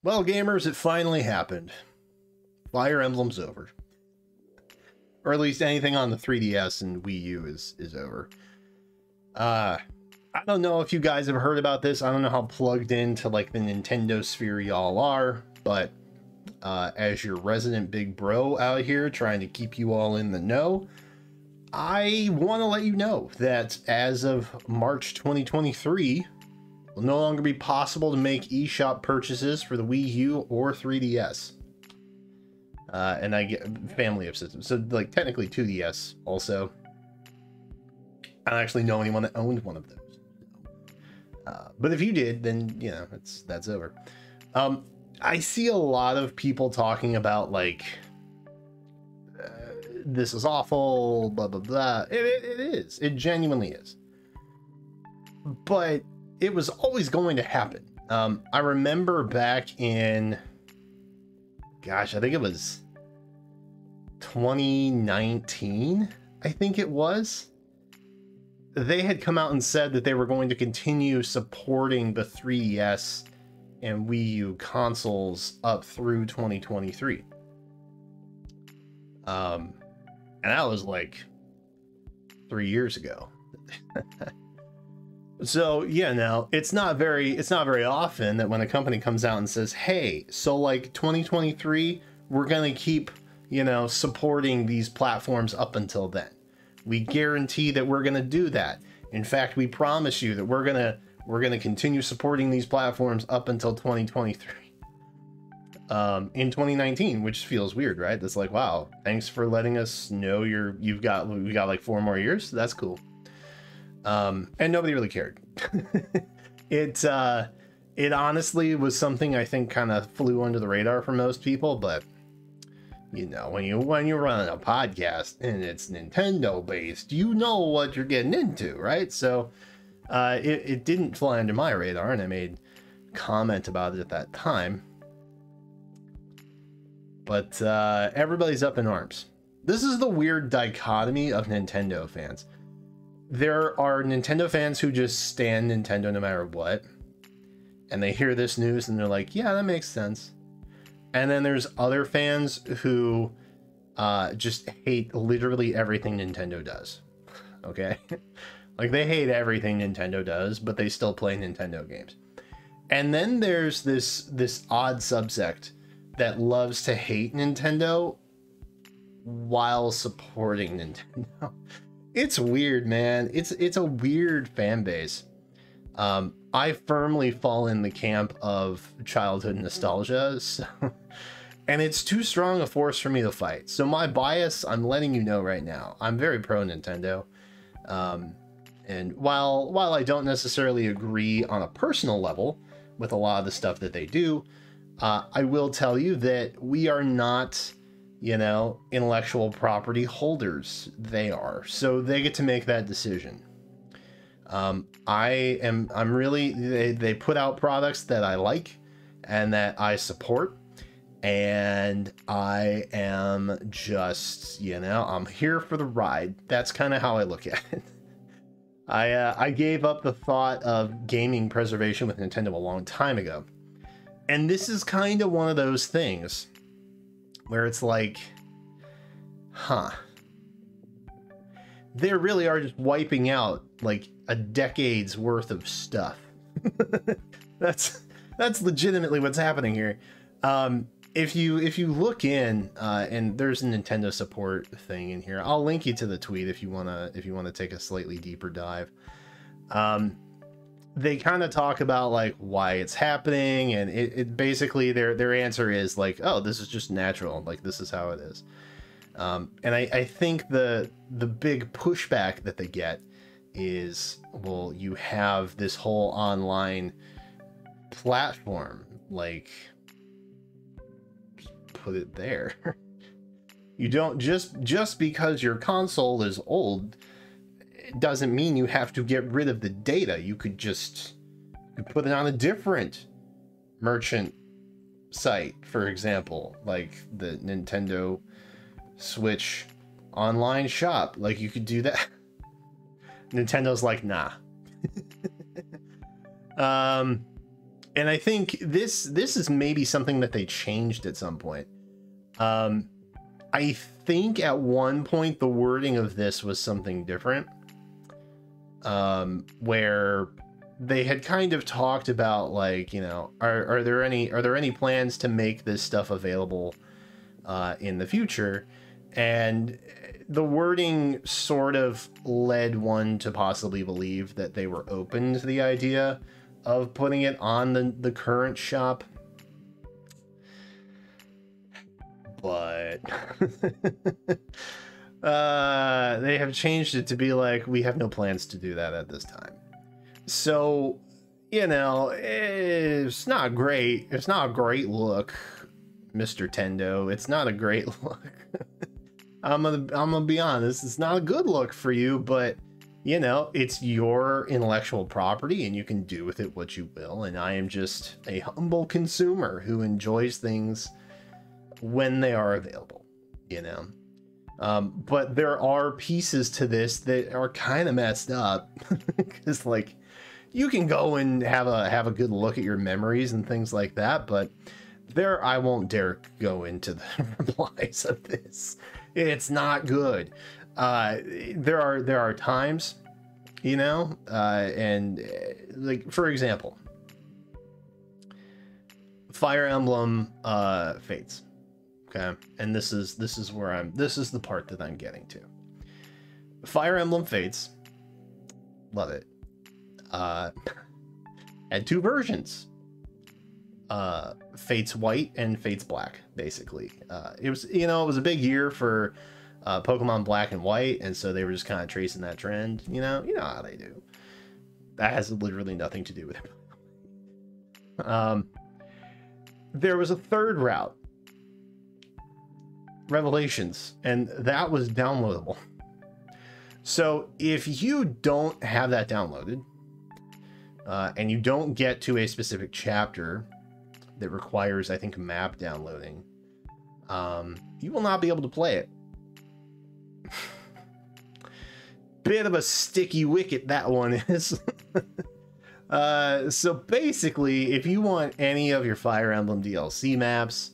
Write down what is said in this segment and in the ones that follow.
Well, gamers, it finally happened. Fire Emblem's over. Or at least anything on the 3DS and Wii U is over. I don't know if you guys have heard about this. I don't know how plugged into like the Nintendo sphere y'all are, but as your resident big bro out here trying to keep you all in the know, I want to let you know that as of March 2023, it will no longer be possible to make eShop purchases for the Wii U or 3DS. And I get family of systems, so like technically 2DS also. I don't actually know anyone that owned one of those. But if you did, then you know that's over. I see a lot of people talking about like this is awful, blah blah blah. It is. It genuinely is. But it was always going to happen. I remember back in, gosh, I think it was 2019. I think it was. They had come out and said that they were going to continue supporting the 3DS and Wii U consoles up through 2023. And that was like 3 years ago. So yeah, now it's not very often that when a company comes out and says, hey, so like 2023, we're going to keep, you know, supporting these platforms up until then. We guarantee that we're going to do that. In fact, we promise you that we're going to continue supporting these platforms up until 2023. In 2019, which feels weird, right? That's like, wow, thanks for letting us know we got like 4 more years. That's cool. And nobody really cared. It honestly was something I think kind of flew under the radar for most people, but you know, when you're running a podcast and it's Nintendo based, you know what you're getting into, right? So it didn't fly under my radar, and I made comment about it at that time. But everybody's up in arms. This is the weird dichotomy of Nintendo fans. There are Nintendo fans who just stand Nintendo no matter what, and they hear this news and they're like, yeah, that makes sense. And then there's other fans who just hate literally everything Nintendo does. Okay? Like they hate everything Nintendo does, but they still play Nintendo games. And then there's this odd subsect that loves to hate Nintendo while supporting Nintendo. It's weird, man. It's a weird fan base. I firmly fall in the camp of childhood nostalgia, so, and it's too strong a force for me to fight. So my bias, I'm letting you know right now, I'm very pro Nintendo. And while I don't necessarily agree on a personal level with a lot of the stuff that they do, I will tell you that we are not, you know, intellectual property holders. They are, so they get to make that decision. I'm really, they put out products that I like and that I support, and I am just, you know, I'm here for the ride. That's kind of how I look at it. I gave up the thought of gaming preservation with Nintendo a long time ago. And this is kind of one of those things where it's like, huh, they really are just wiping out like a decade's worth of stuff. That's legitimately what's happening here. If you look in, and there's a Nintendo support thing in here, I'll link you to the tweet if you wanna take a slightly deeper dive. They kind of talk about like why it's happening, and it basically their answer is like, oh, this is just natural, like this is how it is. And I think the big pushback that they get is, well, you have this whole online platform, like just put it there. You don't just because your console is old, it doesn't mean you have to get rid of the data. You could put it on a different merchant site, for example, like the Nintendo Switch online shop. Like you could do that. Nintendo's like, nah. And I think this is maybe something that they changed at some point. I think at one point the wording of this was something different, where they had kind of talked about, like, you know, are there any plans to make this stuff available in the future? And the wording sort of led one to possibly believe that they were open to the idea of putting it on the current shop. But they have changed it to be like, we have no plans to do that at this time. So, you know, it's not great. It's not a great look, Mr. Tendo. It's not a great look. I'm gonna be honest. It's not a good look for you, but you know, it's your intellectual property and you can do with it what you will. And I am just a humble consumer who enjoys things when they are available, you know. But there are pieces to this that are kind of messed up because, like, you can go and have a good look at your memories and things like that, but I won't dare go into the replies of this. It's not good. There are times, you know, and like, for example, Fire Emblem Fates. Okay, and this is the part that I'm getting to. Fire Emblem Fates, love it. Had two versions. Fates White and Fates Black, basically. It was, you know, it was a big year for Pokemon Black and White, and so they were just kind of tracing that trend. You know how they do. That has literally nothing to do with it. There was a third route, Revelations, and that was downloadable. So if you don't have that downloaded, and you don't get to a specific chapter that requires, I think, map downloading, you will not be able to play it. Bit of a sticky wicket that one is. So basically, if you want any of your Fire Emblem DLC maps,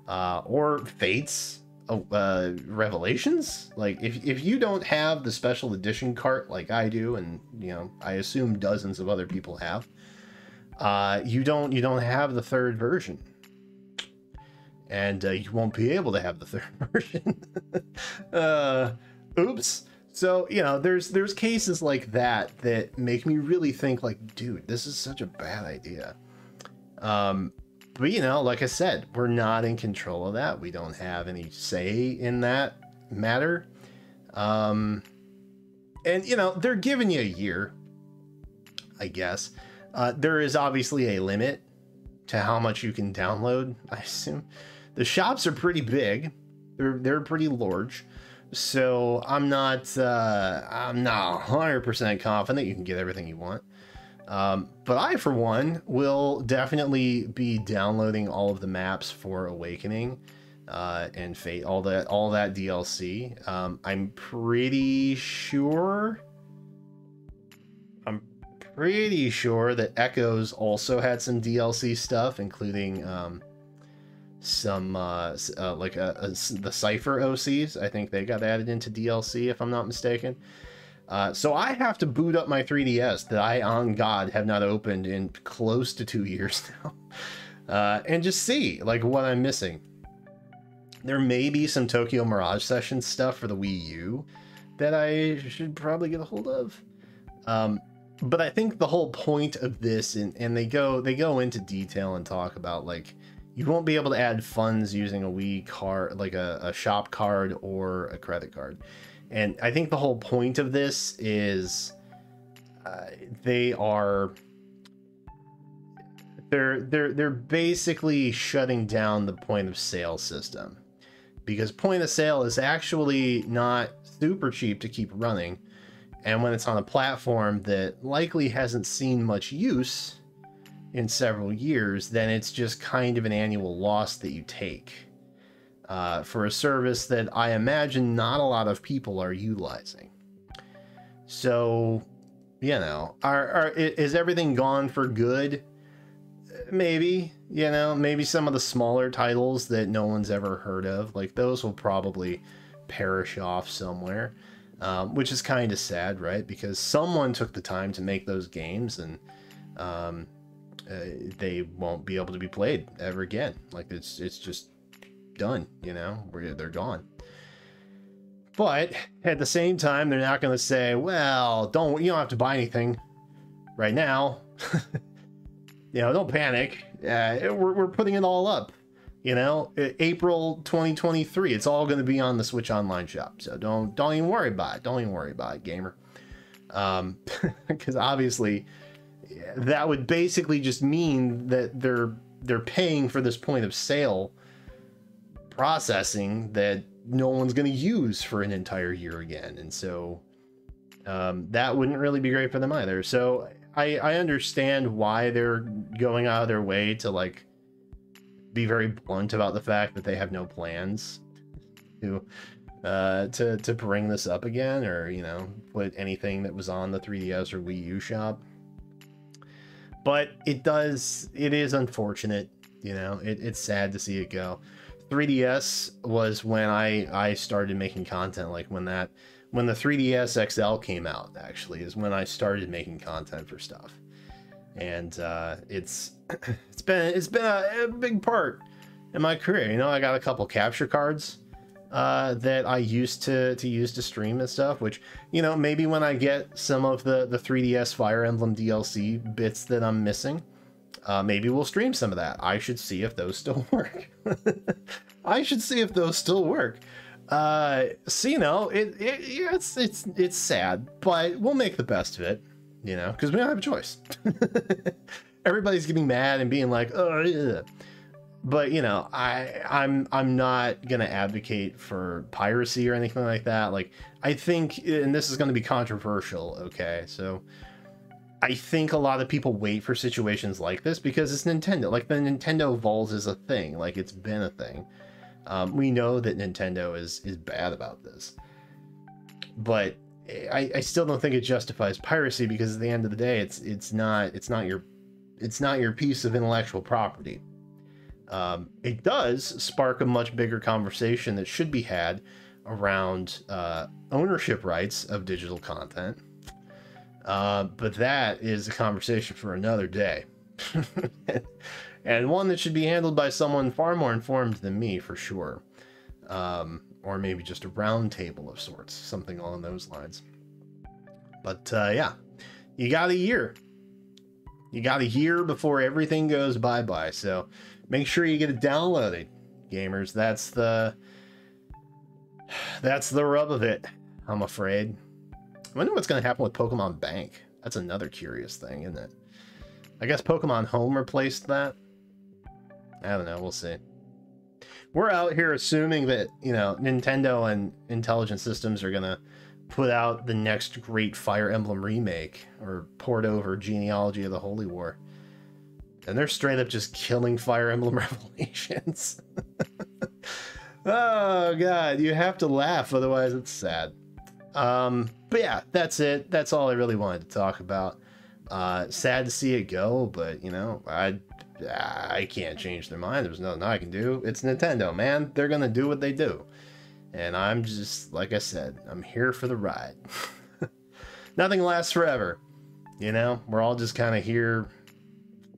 or Fates, Revelations, like if you don't have the special edition cart like I do, and you know, I assume dozens of other people have, you don't have the third version, and you won't be able to have the third version. Oops. So, you know, there's cases like that that make me really think, like, dude, this is such a bad idea. But, you know, like I said, we're not in control of that. We don't have any say in that matter. And, you know, they're giving you a year, I guess. There is obviously a limit to how much you can download, I assume. The shops are pretty big. They're pretty large. So I'm not 100% confident you can get everything you want. But I, for one, will definitely be downloading all of the maps for Awakening and Fate, all that DLC. I'm pretty sure that Echoes also had some DLC stuff, including some the Cypher OCs. I think they got added into DLC, if I'm not mistaken. So I have to boot up my 3DS that I, on God, have not opened in close to 2 years now, and just see, like, what I'm missing. There may be some Tokyo Mirage Sessions stuff for the WiiU that I should probably get a hold of. But I think the whole point of this, and they go into detail and talk about, like, you won't be able to add funds using a Wii card, like a shop card or a credit card. And I think the whole point of this is they're basically shutting down the point of sale system, because point of sale is actually not super cheap to keep running. And when it's on a platform that likely hasn't seen much use in several years, then it's just kind of an annual loss that you take for a service that I imagine not a lot of people are utilizing. So, you know, is everything gone for good? maybe, you know, maybe some of the smaller titles that no one's ever heard of, like those will probably perish off somewhere, which is kind of sad, right? Because someone took the time to make those games, and they won't be able to be played ever again. Like it's just done, you know, they're gone. But at the same time, they're not going to say, well, you don't have to buy anything right now. You know, don't panic. We're putting it all up. You know, April 2023. It's all going to be on the Switch Online shop. So don't even worry about it. Don't even worry about it, gamer. Because obviously, that would basically just mean that they're paying for this point of sale processing that no one's going to use for an entire year again. And so that wouldn't really be great for them either. So I understand why they're going out of their way to like be very blunt about the fact that they have no plans to bring this up again, or, you know, put anything that was on the 3DS or Wii U shop. But it is unfortunate, you know, it's sad to see it go. 3DS was when I started making content, like when the 3DS XL came out, actually, is when I started making content for stuff. And it's been a big part in my career. You know, I got a couple capture cards that I used to use to stream and stuff, which, you know, maybe when I get some of the 3DS Fire Emblem DLC bits that I'm missing, maybe we'll stream some of that. I should see if those still work. I should see if those still work. So, you know, it's sad, but we'll make the best of it, you know, because we don't have a choice. Everybody's getting mad and being like, oh, yeah. But, you know, I'm not gonna advocate for piracy or anything like that. Like, I think, and this is going to be controversial, okay, so I think a lot of people wait for situations like this because it's Nintendo. Like, the Nintendo Vols is a thing. Like, it's been a thing. We know that Nintendo is bad about this, but I still don't think it justifies piracy, because at the end of the day, it's not your piece of intellectual property. It does spark a much bigger conversation that should be had around ownership rights of digital content. But that is a conversation for another day. And one that should be handled by someone far more informed than me, for sure. Or maybe just a round table of sorts, something along those lines. But yeah, you got a year. You got a year before everything goes bye-bye. So make sure you get it downloaded, gamers. That's the rub of it, I'm afraid. I wonder what's going to happen with Pokemon Bank. That's another curious thing, isn't it? I guess Pokemon Home replaced that. I don't know. We'll see. We're out here assuming that, you know, Nintendo and Intelligent Systems are going to put out the next great Fire Emblem remake or port over Genealogy of the Holy War. And they're straight up just killing Fire Emblem Revelations. Oh, God. You have to laugh. Otherwise, it's sad. But yeah, that's it. That's all I really wanted to talk about. Sad to see it go, but, you know, I can't change their mind. There's nothing I can do. It's Nintendo, man. They're gonna do what they do. And I'm just, like I said, I'm here for the ride. Nothing lasts forever. You know, we're all just kind of here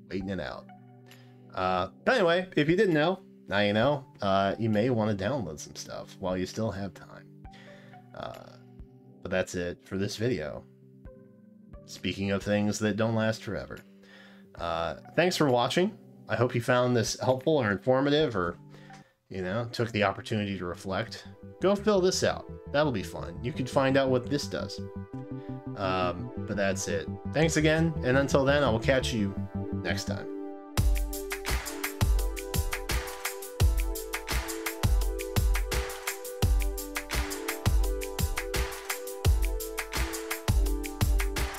waiting it out. But anyway, if you didn't know, now you know. You may want to download some stuff while you still have time. But that's it for this video. Speaking of things that don't last forever. Thanks for watching. I hope you found this helpful or informative, or, you know, took the opportunity to reflect. Go fill this out. That'll be fun. You could find out what this does. But that's it. Thanks again, and until then, I will catch you next time.